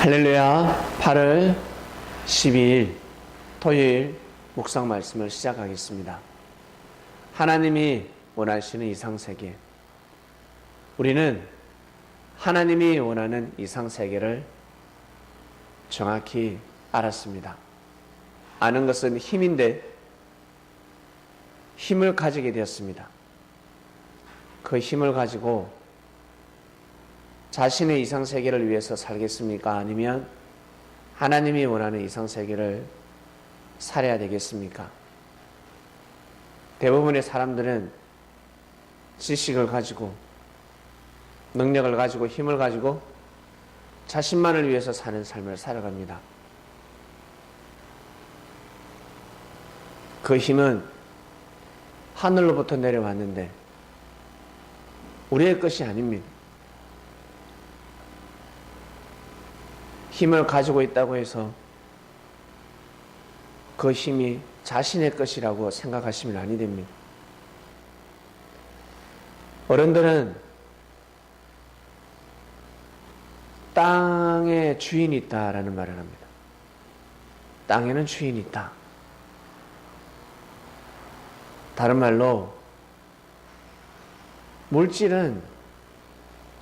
할렐루야. 8월 12일 토요일 묵상 말씀을 시작하겠습니다. 하나님이 원하시는 이상세계. 우리는 하나님이 원하는 이상세계를 정확히 알았습니다. 아는 것은 힘인데 힘을 가지게 되었습니다. 그 힘을 가지고 자신의 이상세계를 위해서 살겠습니까? 아니면 하나님이 원하는 이상세계를 살아야 되겠습니까? 대부분의 사람들은 지식을 가지고 능력을 가지고 힘을 가지고 자신만을 위해서 사는 삶을 살아갑니다. 그 힘은 하늘로부터 내려왔는데 우리의 것이 아닙니다. 힘을 가지고 있다고 해서 그 힘이 자신의 것이라고 생각하시면 아니 됩니다. 어른들은 땅에 주인이 있다라는 말을 합니다. 땅에는 주인이 있다. 다른 말로 물질은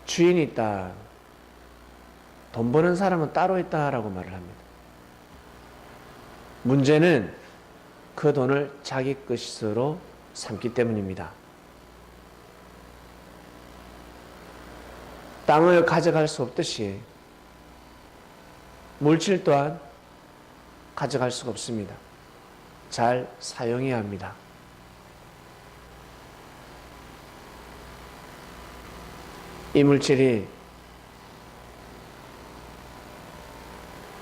주인이 있다. 돈 버는 사람은 따로 있다라고 말을 합니다. 문제는 그 돈을 자기 것으로 삼기 때문입니다. 땅을 가져갈 수 없듯이 물질 또한 가져갈 수가 없습니다. 잘 사용해야 합니다. 이 물질이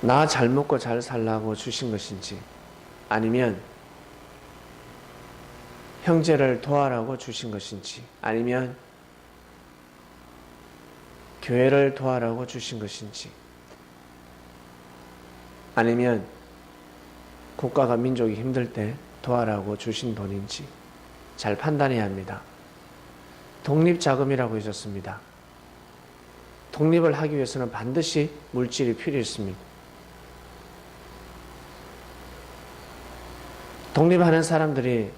나 잘 먹고 잘 살라고 주신 것인지 아니면 형제를 도와라고 주신 것인지 아니면 교회를 도와라고 주신 것인지 아니면 국가가 민족이 힘들 때 도와라고 주신 돈인지 잘 판단해야 합니다. 독립자금이라고 해줬습니다. 독립을 하기 위해서는 반드시 물질이 필요했습니다. 독립하는 사람들이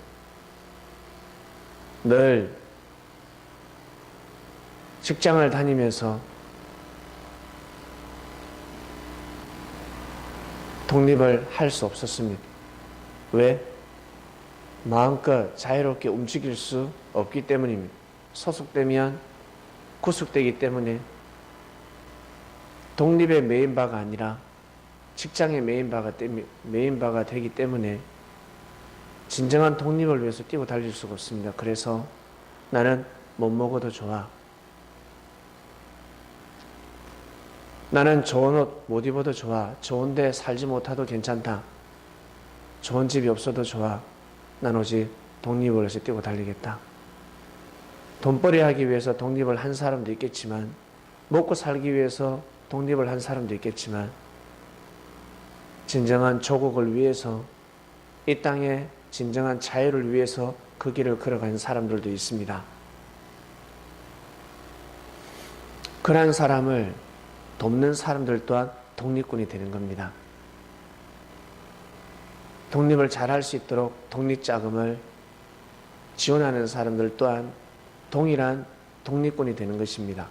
늘 직장을 다니면서 독립을 할 수 없었습니다. 왜? 마음껏 자유롭게 움직일 수 없기 때문입니다. 소속되면 구속되기 때문에 독립에 매인 바가 아니라 직장에 매인 바가 되기 때문에 진정한 독립을 위해서 뛰고 달릴 수가 없습니다. 그래서 나는 못 먹어도 좋아. 나는 좋은 옷 못 입어도 좋아. 좋은 데 살지 못해도 괜찮다. 좋은 집이 없어도 좋아. 난 오직 독립을 위해서 뛰고 달리겠다. 돈벌이 하기 위해서 독립을 한 사람도 있겠지만 먹고 살기 위해서 독립을 한 사람도 있겠지만 진정한 조국을 위해서 이 땅에 진정한 자유를 위해서 그 길을 걸어가는 사람들도 있습니다. 그러한 사람을 돕는 사람들 또한 독립군이 되는 겁니다. 독립을 잘할 수 있도록 독립자금을 지원하는 사람들 또한 동일한 독립군이 되는 것입니다.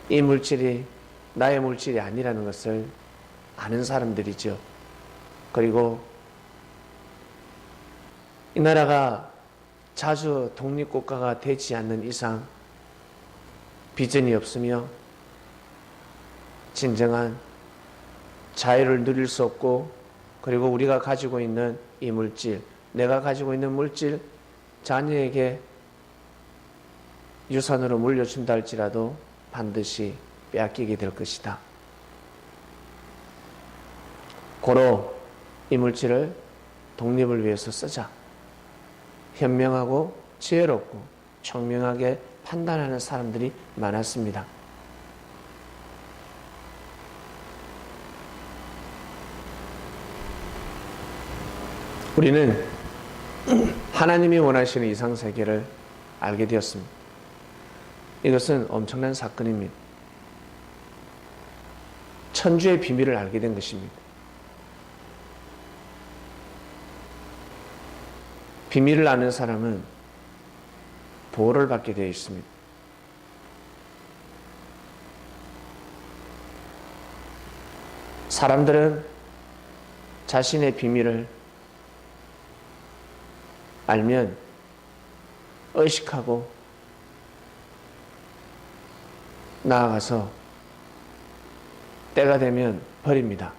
이 물질이 나의 물질이 아니라는 것을 아는 사람들이죠. 그리고 이 나라가 자주 독립국가가 되지 않는 이상 비전이 없으며 진정한 자유를 누릴 수 없고 그리고 우리가 가지고 있는 이 물질, 내가 가지고 있는 물질 자녀에게 유산으로 물려준다 할지라도 반드시 빼앗기게 될 것이다. 고로 이 물질을 독립을 위해서 쓰자. 현명하고 지혜롭고 총명하게 판단하는 사람들이 많았습니다. 우리는 하나님이 원하시는 이상세계를 알게 되었습니다. 이것은 엄청난 사건입니다. 천주의 비밀을 알게 된 것입니다. 비밀을 아는 사람은 보호를 받게 되어 있습니다. 사람들은 자신의 비밀을 알면 의식하고 나아가서 때가 되면 버립니다.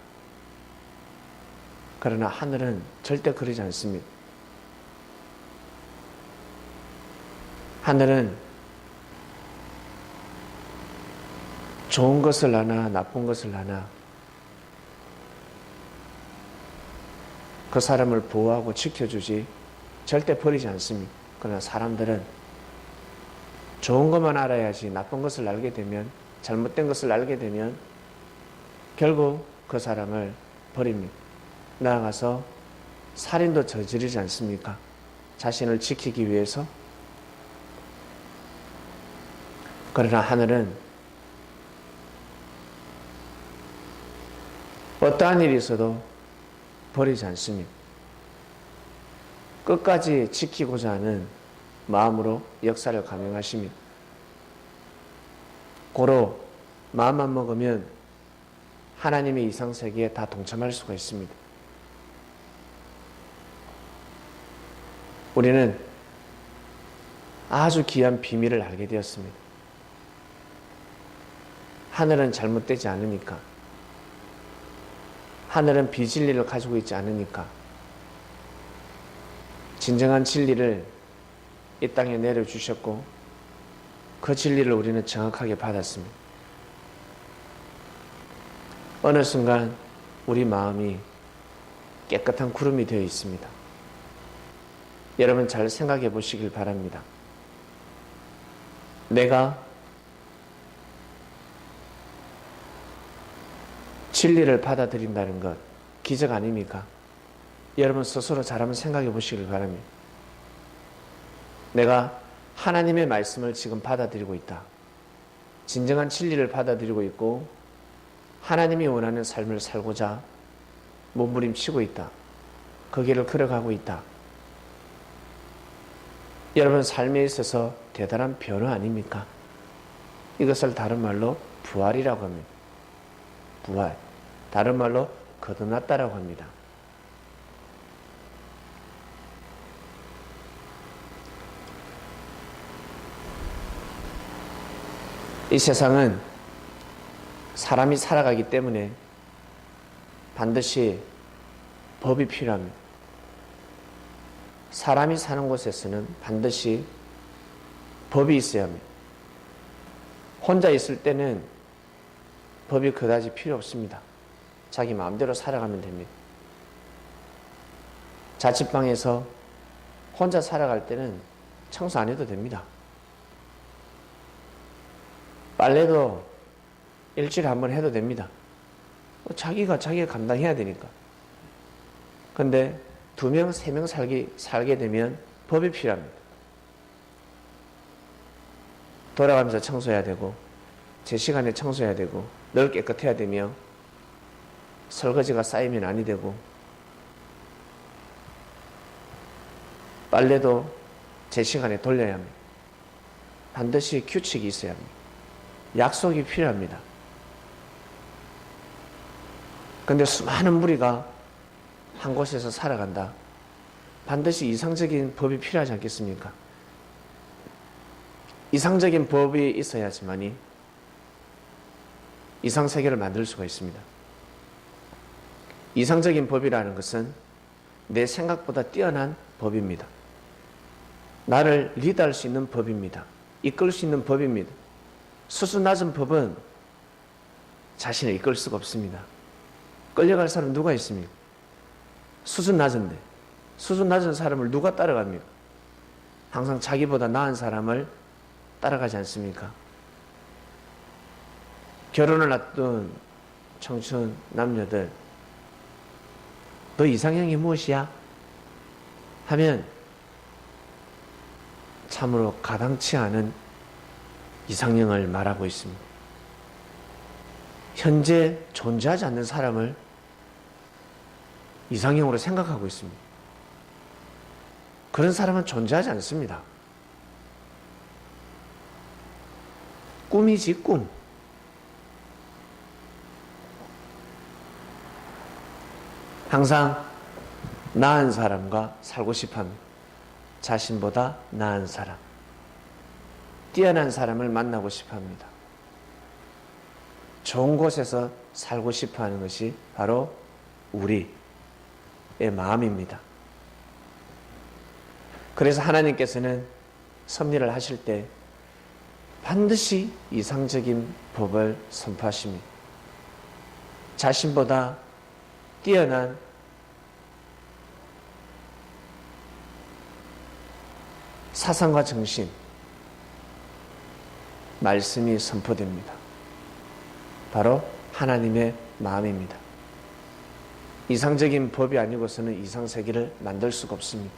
그러나 하늘은 절대 그러지 않습니다. 하늘은 좋은 것을 하나 나쁜 것을 하나 그 사람을 보호하고 지켜주지 절대 버리지 않습니다. 그러나 사람들은 좋은 것만 알아야지 나쁜 것을 알게 되면, 잘못된 것을 알게 되면 결국 그 사람을 버립니다. 나아가서 살인도 저지르지 않습니까? 자신을 지키기 위해서. 그러나 하늘은 어떠한 일이 있어도 버리지 않습니다. 끝까지 지키고자 하는 마음으로 역사를 감행하십니다. 고로 마음만 먹으면 하나님의 이상세계에 다 동참할 수가 있습니다. 우리는 아주 귀한 비밀을 알게 되었습니다. 하늘은 잘못되지 않으니까, 하늘은 비진리를 가지고 있지 않으니까, 진정한 진리를 이 땅에 내려주셨고 그 진리를 우리는 정확하게 받았습니다. 어느 순간 우리 마음이 깨끗한 구름이 되어 있습니다. 여러분 잘 생각해 보시길 바랍니다. 내가 진리를 받아들인다는 것 기적 아닙니까? 여러분 스스로 잘 한번 생각해 보시길 바랍니다. 내가 하나님의 말씀을 지금 받아들이고 있다. 진정한 진리를 받아들이고 있고 하나님이 원하는 삶을 살고자 몸부림치고 있다. 그 길을 걸어가고 있다. 여러분 삶에 있어서 대단한 변화 아닙니까? 이것을 다른 말로 부활이라고 합니다. 부활. 다른 말로 거듭났다라고 합니다. 이 세상은 사람이 살아가기 때문에 반드시 법이 필요합니다. 사람이 사는 곳에서는 반드시 법이 있어야 합니다. 혼자 있을 때는 법이 그다지 필요 없습니다. 자기 마음대로 살아가면 됩니다. 자취방에서 혼자 살아갈 때는 청소 안 해도 됩니다. 빨래도 일주일에 한 번 해도 됩니다. 자기가 감당해야 되니까. 근데 2명, 3명 살게 되면 법이 필요합니다. 돌아가면서 청소해야 되고, 제 시간에 청소해야 되고, 늘 깨끗해야 되며, 설거지가 쌓이면 아니 되고, 빨래도 제 시간에 돌려야 합니다. 반드시 규칙이 있어야 합니다. 약속이 필요합니다. 근데 수많은 무리가 한 곳에서 살아간다. 반드시 이상적인 법이 필요하지 않겠습니까? 이상적인 법이 있어야지만이 이상세계를 만들 수가 있습니다. 이상적인 법이라는 것은 내 생각보다 뛰어난 법입니다. 나를 리드할 수 있는 법입니다. 이끌 수 있는 법입니다. 수준 낮은 법은 자신을 이끌 수가 없습니다. 끌려갈 사람 누가 있습니까? 수준 낮은데, 수준 낮은 사람을 누가 따라갑니까? 항상 자기보다 나은 사람을 따라가지 않습니까? 결혼을 앞둔 청춘 남녀들, 너 이상형이 무엇이야? 하면 참으로 가당치 않은 이상형을 말하고 있습니다. 현재 존재하지 않는 사람을 이상형으로 생각하고 있습니다. 그런 사람은 존재하지 않습니다. 꿈이지, 꿈. 항상 나은 사람과 살고 싶어 합니다. 자신보다 나은 사람, 뛰어난 사람을 만나고 싶어 합니다. 좋은 곳에서 살고 싶어 하는 것이 바로 우리의 마음입니다. 그래서 하나님께서는 섭리를 하실 때 반드시 이상적인 법을 선포하십니다. 자신보다 뛰어난 사상과 정신, 말씀이 선포됩니다. 바로 하나님의 마음입니다. 이상적인 법이 아니고서는 이상세계를 만들 수가 없습니다.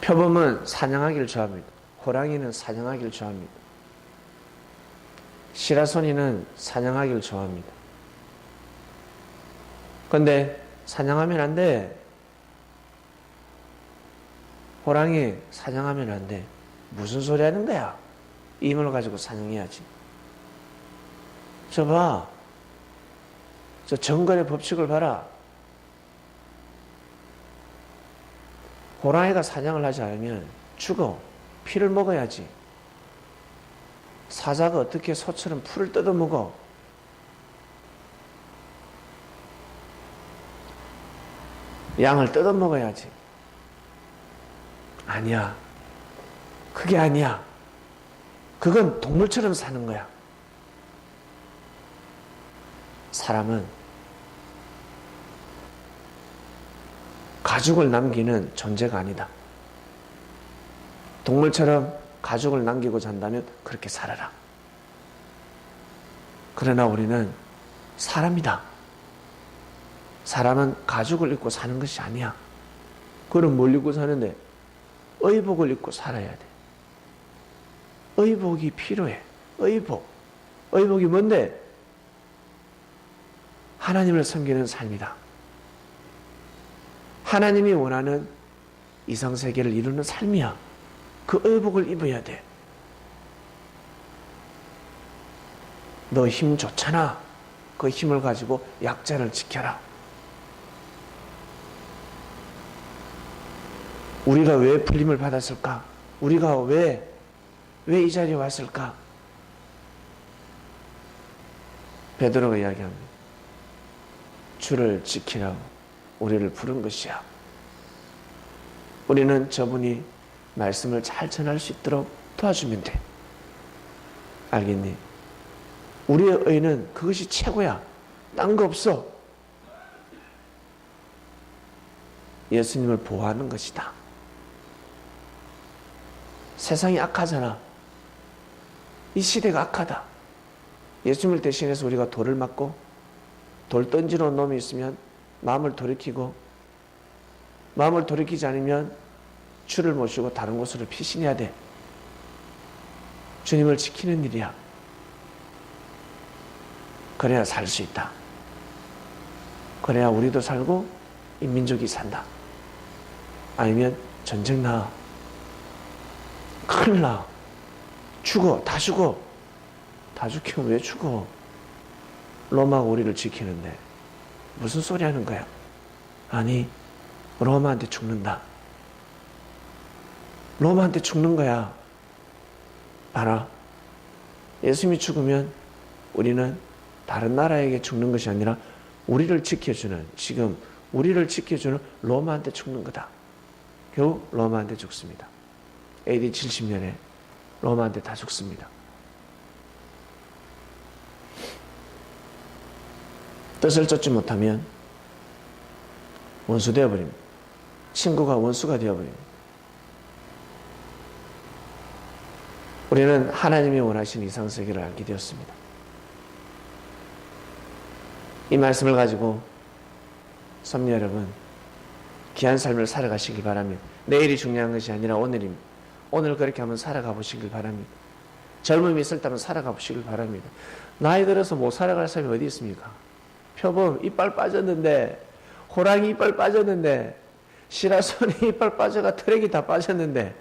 표범은 사냥하기를 좋아합니다. 호랑이는 사냥하기를 좋아합니다. 시라소니는 사냥하기를 좋아합니다. 그런데 사냥하면 안 돼. 호랑이 사냥하면 안 돼. 무슨 소리 하는 거야? 힘을 가지고 사냥해야지. 저 봐. 저 정글의 법칙을 봐라. 호랑이가 사냥을 하지 않으면 죽어. 피를 먹어야지. 사자가 어떻게 소처럼 풀을 뜯어먹어? 양을 뜯어먹어야지. 아니야. 그게 아니야. 그건 동물처럼 사는 거야. 사람은 가죽을 남기는 존재가 아니다. 동물처럼 가죽을 남기고자 한다면 그렇게 살아라. 그러나 우리는 사람이다. 사람은 가죽을 입고 사는 것이 아니야. 그럼 뭘 입고 사는데? 의복을 입고 살아야 돼. 의복이 필요해. 의복. 의복이 뭔데? 하나님을 섬기는 삶이다. 하나님이 원하는 이상세계를 이루는 삶이야. 그 의복을 입어야 돼. 너 힘 좋잖아. 그 힘을 가지고 약자를 지켜라. 우리가 왜 불림을 받았을까? 우리가 왜 이 자리에 왔을까? 베드로가 이야기합니다. 주를 지키라고 우리를 부른 것이야. 우리는 저분이 말씀을 잘 전할 수 있도록 도와주면 돼. 알겠니? 우리의 의는 그것이 최고야. 딴 거 없어. 예수님을 보호하는 것이다. 세상이 악하잖아. 이 시대가 악하다. 예수님을 대신해서 우리가 돌을 맞고 돌 던지러 놈이 있으면 마음을 돌이키고, 마음을 돌이키지 않으면 주를 모시고 다른 곳으로 피신해야 돼. 주님을 지키는 일이야. 그래야 살 수 있다. 그래야 우리도 살고 인민족이 산다. 아니면 전쟁 나. 큰일 나. 죽어. 다 죽어. 다 죽기면 왜 죽어? 로마가 우리를 지키는데 무슨 소리 하는 거야? 아니, 로마한테 죽는다. 로마한테 죽는 거야. 봐라. 예수님이 죽으면 우리는 다른 나라에게 죽는 것이 아니라 우리를 지켜주는, 지금 우리를 지켜주는 로마한테 죽는 거다. 결국 로마한테 죽습니다. AD 70년에 로마한테 다 죽습니다. 뜻을 쫓지 못하면 원수 되어버립니다. 친구가 원수가 되어버립니다. 우리는 하나님이 원하신 이상세계를 알게 되었습니다. 이 말씀을 가지고 섭리 여러분, 귀한 삶을 살아가시길 바랍니다. 내일이 중요한 것이 아니라 오늘입니다. 오늘 그렇게 한번 살아가 보시길 바랍니다. 젊음이 있을 때만 살아가 보시길 바랍니다. 나이 들어서 못 살아갈 사람이 어디 있습니까? 표범 이빨 빠졌는데, 호랑이 이빨 빠졌는데, 시라소니 이빨 빠져가 트랙이 다 빠졌는데,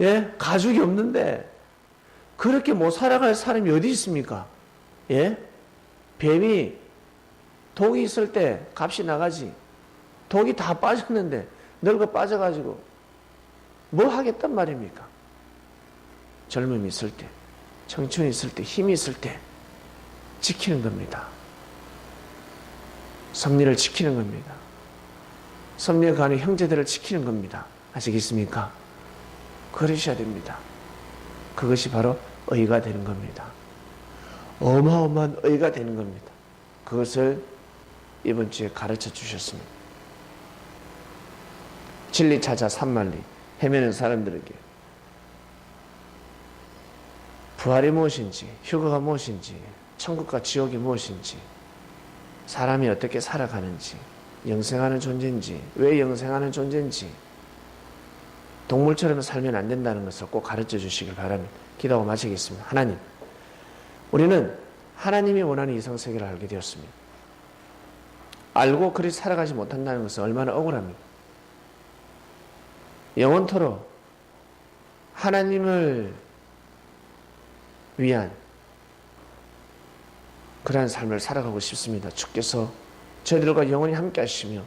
예? 가죽이 없는데, 그렇게 못 살아갈 사람이 어디 있습니까? 예? 뱀이 독이 있을 때 값이 나가지. 독이 다 빠졌는데, 늙어 빠져가지고, 뭐 하겠단 말입니까? 젊음이 있을 때, 청춘이 있을 때, 힘이 있을 때, 지키는 겁니다. 섭리를 지키는 겁니다. 섭리에 가는 형제들을 지키는 겁니다. 아시겠습니까? 그러셔야 됩니다. 그것이 바로 의가 되는 겁니다. 어마어마한 의가 되는 겁니다. 그것을 이번 주에 가르쳐 주셨습니다. 진리 찾아 산만리 헤매는 사람들에게 부활이 무엇인지, 휴거가 무엇인지, 천국과 지옥이 무엇인지, 사람이 어떻게 살아가는지, 영생하는 존재인지, 왜 영생하는 존재인지, 동물처럼 살면 안 된다는 것을 꼭 가르쳐 주시길 바랍니다. 기도하고 마치겠습니다. 하나님, 우리는 하나님이 원하는 이성세계를 알게 되었습니다. 알고 그리 살아가지 못한다는 것은 얼마나 억울합니까? 영원토록 하나님을 위한 그러한 삶을 살아가고 싶습니다. 주께서 저희들과 영원히 함께 하시며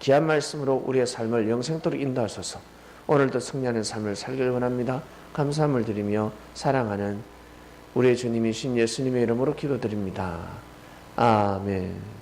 귀한 말씀으로 우리의 삶을 영생토록 인도하소서. 오늘도 승리하는 삶을 살기를 원합니다. 감사함을 드리며 사랑하는 우리의 주님이신 예수님의 이름으로 기도드립니다. 아멘.